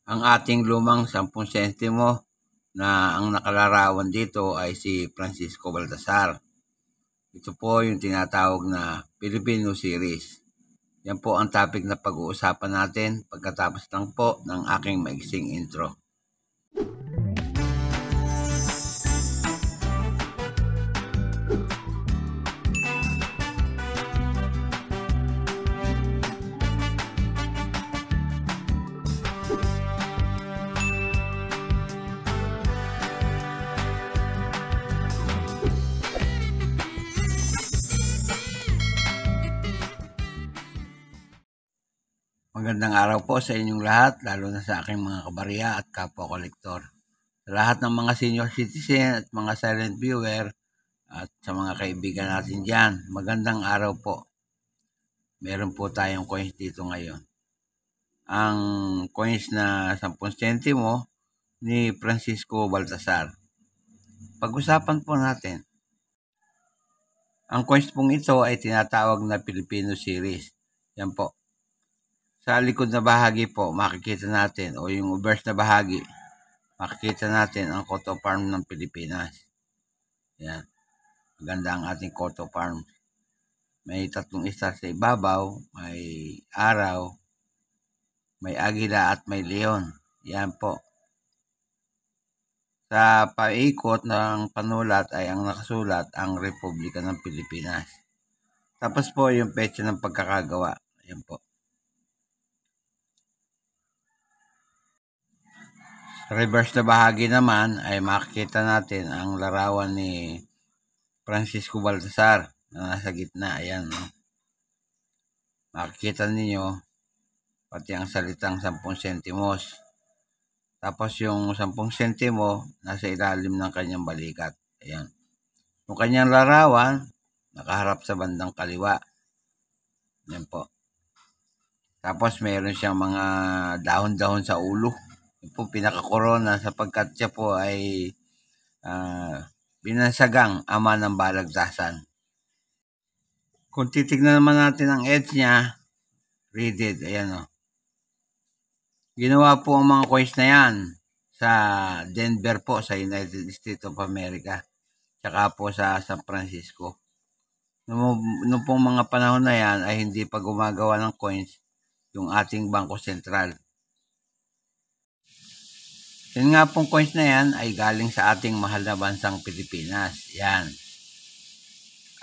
ang ating lumang 10 sentimo na ang nakalarawan dito ay si Francisco Baltasar. Ito po yung tinatawag na Filipino series. Yan po ang topic na pag-uusapan natin pagkatapos lang po ng aking maiksing intro. Magandang araw po sa inyong lahat, lalo na sa aking mga kabarya at kapwa-kolektor. Sa lahat ng mga senior citizen at mga silent viewer at sa mga kaibigan natin dyan, magandang araw po. Meron po tayong coins dito ngayon. Ang coins na 10 sentimo ni Francisco Baltasar. Pag-usapan po natin. Ang coins pong ito ay tinatawag na Filipino series. Yan po. Sa likod na bahagi po, makikita natin, o yung verse na bahagi, makikita natin ang coat of arms ng Pilipinas. Yan. Maganda ang ating coat of arms. May 3 star sa ibabaw, may araw, may agila at may leon. Yan po. Sa paikot ng panulat ay ang nakasulat ang Republika ng Pilipinas. Tapos po yung petsa ng pagkakagawa. Yan po. Reverse na bahagi naman ay makikita natin ang larawan ni Francisco Baltasar na nasa gitna. Ayan, no? Makikita ninyo pati ang salitang 10 sentimos. Tapos yung 10 sentimo nasa ilalim ng kanyang balikat. Ayan. Yung kanyang larawan nakaharap sa bandang kaliwa. Ayan po. Tapos mayroon siyang mga dahon-dahon sa ulo. Yung po pinaka-corona sapagkat siya po ay binansagang ama ng balagtasan. Kung titignan naman natin ang edge niya, reeded, ayan o. Ginawa po ang mga coins na yan sa Denver po, sa United States of America. Tsaka po sa San Francisco. Noong pong mga panahon na yan ay hindi pa gumagawa ng coins yung ating Bangko Sentral. Yan nga pong coins na yan ay galing sa ating mahal na bansang Pilipinas. Yan.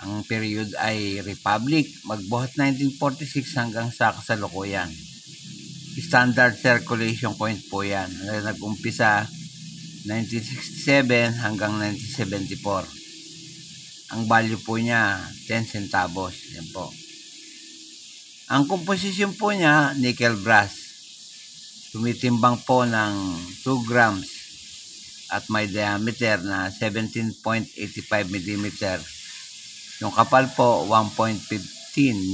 Ang period ay Republic, magbuhat 1946 hanggang sa kasalukuyan. Standard circulation coins po yan. Nag-umpisa 1967 hanggang 1974. Ang value po niya 10 centavos. Yan po. Ang komposisyon po niya, nickel brass. Tumitimbang po ng 2 grams at may diameter na 17.85 mm. Yung kapal po, 1.15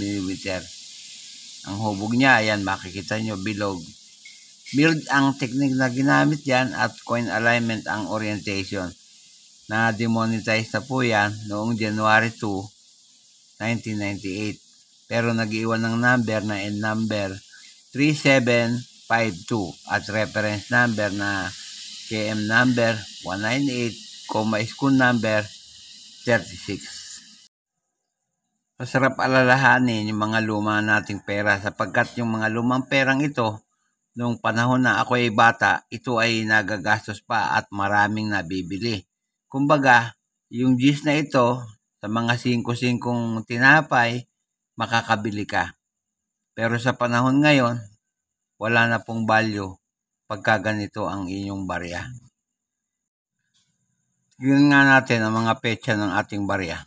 mm. Ang hubog niya, ayan, makikita nyo, bilog. Milled ang technique na ginamit yan at coin alignment ang orientation. Na-demonetize na po yan noong January 2, 1998. Pero nag-iwan ng number na N number 3752 at reference number na KM number 198, school number 36. Masarap alalahanin yung mga luma nating pera sapagkat yung mga lumang perang ito, noong panahon na ako ay bata, ito ay nagagastos pa at maraming nabibili. Kumbaga, yung G's na ito, sa mga 5-5 tinapay, makakabili ka. Pero sa panahon ngayon, wala na pong value pagka ganito ang inyong barya. Tignan nga natin ang mga petsa ng ating barya.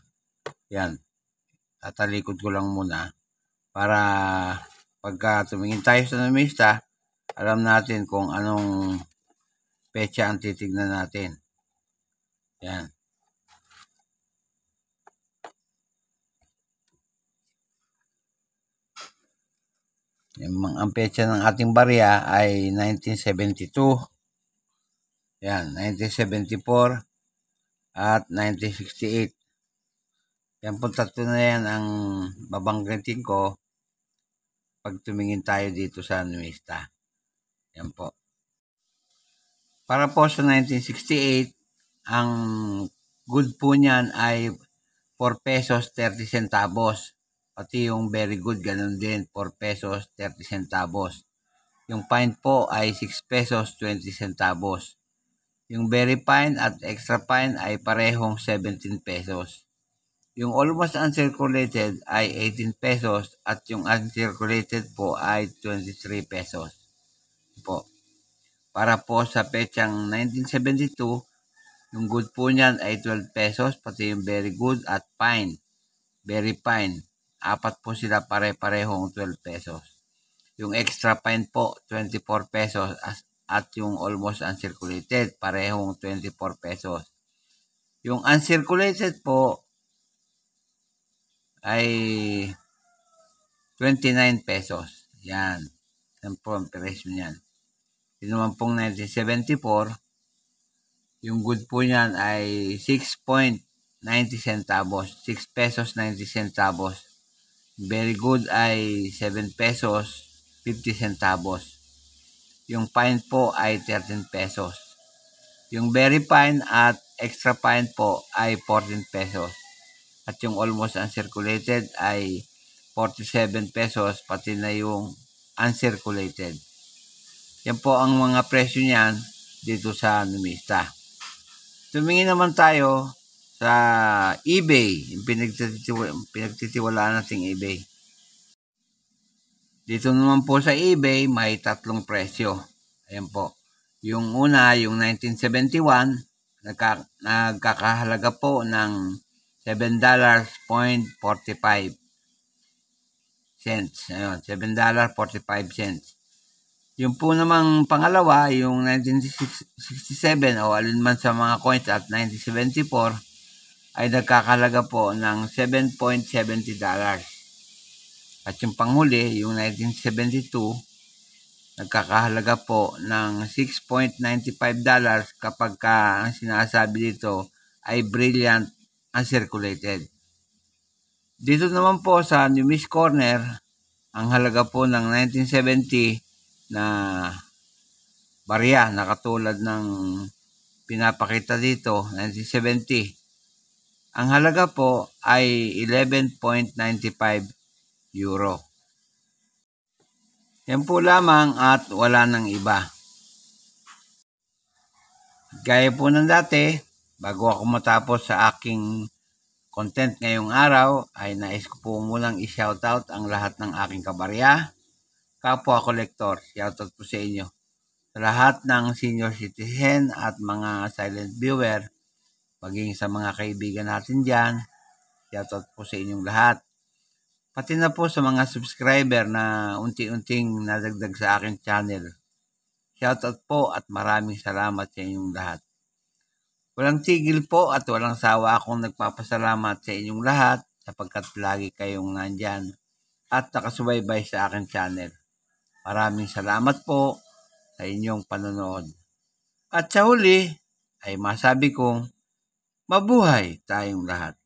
Yan. Tatalikod ko lang muna para pagka tumingin tayo sa numista, alam natin kung anong petsa ang titignan natin. Yan. Ang petsa ng ating barya ay 1972, yan, 1974, at 1968. Yan po tatlo na yan ang babanggitin ko pag tumingin tayo dito sa numista. Yan po. Para po sa 1968, ang good po niyan ay 4 pesos 30 centavos. Pati yung very good, ganun din, 4 pesos 30 centavos. Yung fine po ay 6 pesos 20 centavos. Yung very fine at extra fine ay parehong 17 pesos. Yung almost uncirculated ay 18 pesos at yung uncirculated po ay 23 pesos. Po. Para po sa petsang 1972, yung good po niyan ay 12 pesos, pati yung very good at fine, very fine. Apat po sila pare-parehong 12 pesos. Yung extra fine po, 24 pesos at yung almost uncirculated, parehong 24 pesos. Yung uncirculated po ay 29 pesos. Yan. Yan po ang presyo niyan. Yung naman pong 1974, yung good po niyan ay 6.90 centavos. 6 pesos 90 centavos. Very good ay 7 pesos 50 centavos. Yung fine po ay 13 pesos. Yung very fine at extra fine po ay 14 pesos. At yung almost uncirculated ay 47 pesos, pati na yung uncirculated. Yan po ang mga presyo niyan dito sa Numista. Tumingin naman tayo sa eBay, yung pinagtitiwalaan nating eBay. Dito naman po sa eBay, may tatlong presyo. Ayan po. Yung una, yung 1971, nagkakahalaga po ng $7.45. Ayun, $7.45. Yung po namang pangalawa, yung 1967 o alinman sa mga coins at 1974 ay nagkakahalaga po ng $7.70. At yung panghuli, yung 1972, nagkakahalaga po ng $6.95 kapag ang sinasabi dito ay brilliant uncirculated. Dito naman po sa New Miss Corner, ang halaga po ng 1970 na barya na katulad ng pinapakita dito, 1970. Ang halaga po ay 11.95 euro. Yan po lamang at wala nang iba. Gaya po ng dati, bago ako matapos sa aking content ngayong araw, ay nais ko po munang i-shoutout ang lahat ng aking kabarya, kapwa kolektor. Shoutout po sa inyo. Sa lahat ng senior citizen at mga silent viewer, maging sa mga kaibigan natin dyan, shoutout po sa inyong lahat. Pati na po sa mga subscriber na unti-unting nadagdag sa aking channel. Shoutout po at maraming salamat sa inyong lahat. Walang tigil po at walang sawa akong nagpapasalamat sa inyong lahat sapagkat lagi kayong nandyan at nakasubaybay sa aking channel. Maraming salamat po sa inyong panonood. At sa huli ay masabi kong mabuhay tayong lahat.